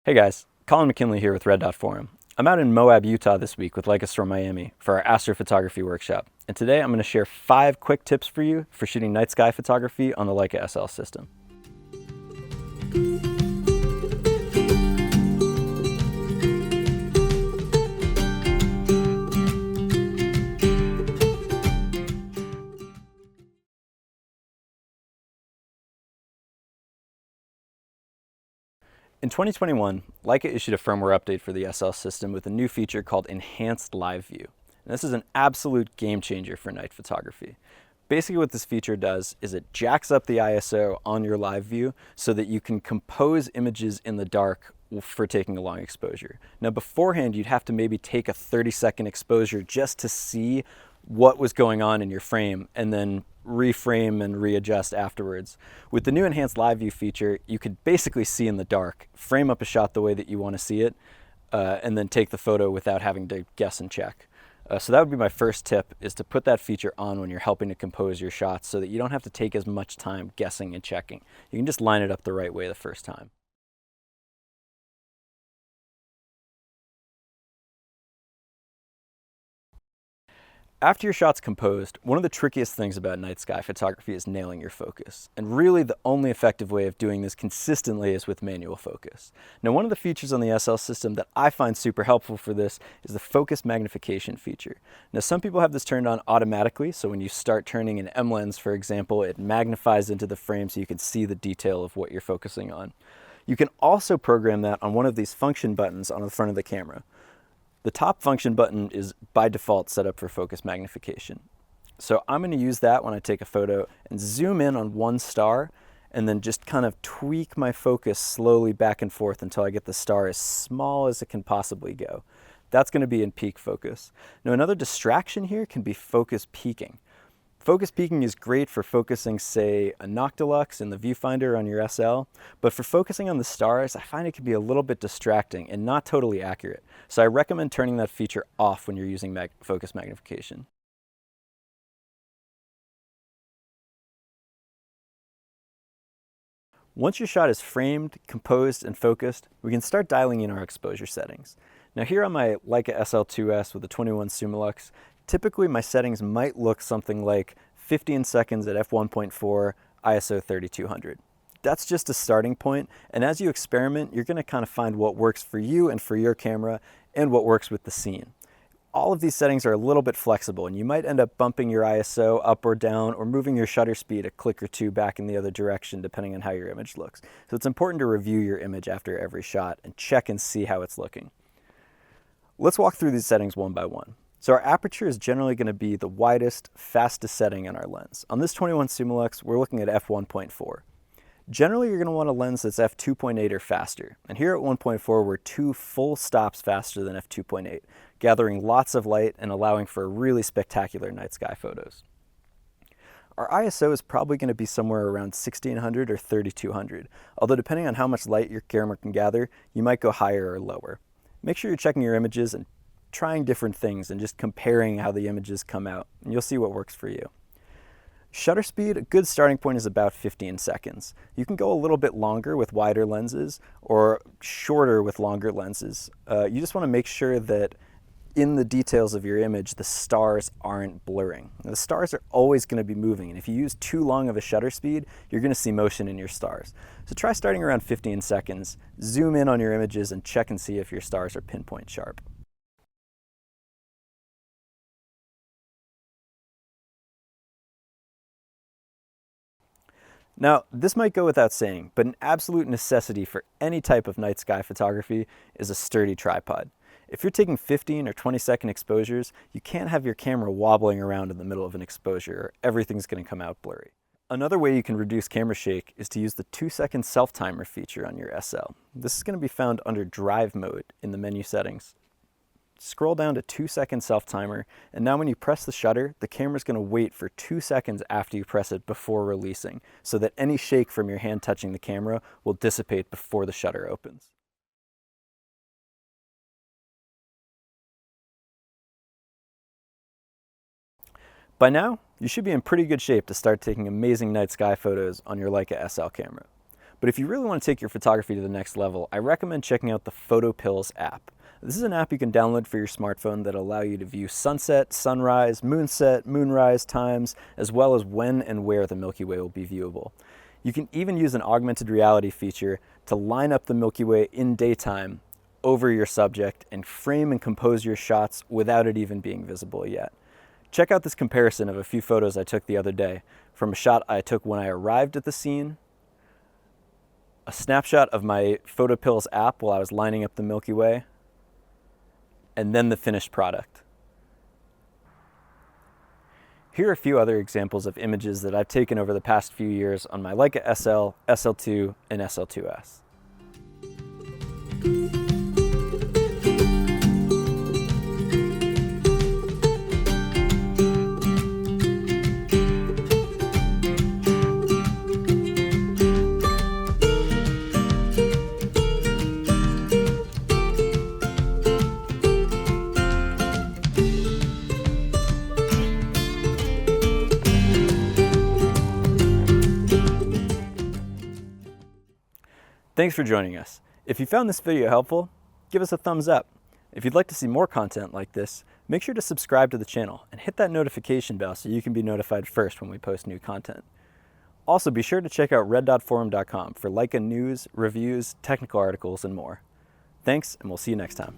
Hey guys, Colin McKinley here with Red Dot Forum. I'm out in Moab, Utah this week with Leica Store Miami for our astrophotography workshop. And today I'm going to share 5 quick tips for you for shooting night sky photography on the Leica SL system. In 2021, Leica issued a firmware update for the SL system with a new feature called Enhanced Live View. And this is an absolute game changer for night photography. Basically what this feature does is it jacks up the ISO on your live view so that you can compose images in the dark for taking a long exposure. Now beforehand you'd have to maybe take a 30-second exposure just to see what was going on in your frame and then reframe and readjust afterwards. With the new Enhanced Live View feature, you could basically see in the dark, frame up a shot the way that you want to see it, and then take the photo without having to guess and check. So that would be my first tip, is to put that feature on when you're helping to compose your shots so that you don't have to take as much time guessing and checking. You can just line it up the right way the first time. After your shot's composed, one of the trickiest things about night sky photography is nailing your focus. And really the only effective way of doing this consistently is with manual focus. Now one of the features on the SL system that I find super helpful for this is the focus magnification feature. Now some people have this turned on automatically, so when you start turning an M lens, for example, it magnifies into the frame so you can see the detail of what you're focusing on. You can also program that on one of these function buttons on the front of the camera. The top function button is by default set up for focus magnification. So I'm going to use that when I take a photo and zoom in on one star and then just kind of tweak my focus slowly back and forth until I get the star as small as it can possibly go. That's going to be in peak focus. Now another distraction here can be focus peaking. Focus peaking is great for focusing, say, a Noctilux in the viewfinder on your SL, but for focusing on the stars, I find it can be a little bit distracting and not totally accurate. So I recommend turning that feature off when you're using focus magnification. Once your shot is framed, composed, and focused, we can start dialing in our exposure settings. Now here on my Leica SL2S with the 21 Summilux, typically my settings might look something like 15 seconds at f1.4, ISO 3200. That's just a starting point, and as you experiment, you're going to kind of find what works for you and for your camera and what works with the scene. All of these settings are a little bit flexible, and you might end up bumping your ISO up or down or moving your shutter speed a click or two back in the other direction depending on how your image looks. So it's important to review your image after every shot and check and see how it's looking. Let's walk through these settings one by one. So our aperture is generally going to be the widest, fastest setting in our lens. On this 21 Summilux, we're looking at f1.4. Generally, you're going to want a lens that's f2.8 or faster. And here at 1.4, we're 2 full stops faster than f2.8, gathering lots of light and allowing for really spectacular night sky photos. Our ISO is probably going to be somewhere around 1600 or 3200, although depending on how much light your camera can gather, you might go higher or lower. Make sure you're checking your images and trying different things and just comparing how the images come out, and you'll see what works for you. Shutter speed, a good starting point is about 15 seconds. You can go a little bit longer with wider lenses or shorter with longer lenses. You just want to make sure that in the details of your image, the stars aren't blurring. Now, the stars are always going to be moving, and if you use too long of a shutter speed, you're going to see motion in your stars. So try starting around 15 seconds, zoom in on your images, and check and see if your stars are pinpoint sharp. Now, this might go without saying, but an absolute necessity for any type of night sky photography is a sturdy tripod. If you're taking 15 or 20-second exposures, you can't have your camera wobbling around in the middle of an exposure or everything's going to come out blurry. Another way you can reduce camera shake is to use the 2-second self-timer feature on your SL. This is going to be found under Drive mode in the menu settings. Scroll down to 2-second self-timer, and now when you press the shutter, the camera's going to wait for 2 seconds after you press it before releasing, so that any shake from your hand touching the camera will dissipate before the shutter opens. By now, you should be in pretty good shape to start taking amazing night sky photos on your Leica SL camera. But if you really want to take your photography to the next level, I recommend checking out the Photopills app. This is an app you can download for your smartphone that allow you to view sunset, sunrise, moonset, moonrise times, as well as when and where the Milky Way will be viewable. You can even use an augmented reality feature to line up the Milky Way in daytime over your subject and frame and compose your shots without it even being visible yet. Check out this comparison of a few photos I took the other day, from a shot I took when I arrived at the scene, a snapshot of my Photopills app while I was lining up the Milky Way, and then the finished product. Here are a few other examples of images that I've taken over the past few years on my Leica SL, SL2, and SL2S. Thanks for joining us. If you found this video helpful, give us a thumbs up. If you'd like to see more content like this, make sure to subscribe to the channel and hit that notification bell so you can be notified first when we post new content. Also, be sure to check out red.forum.com for Leica news, reviews, technical articles, and more. Thanks, and we'll see you next time.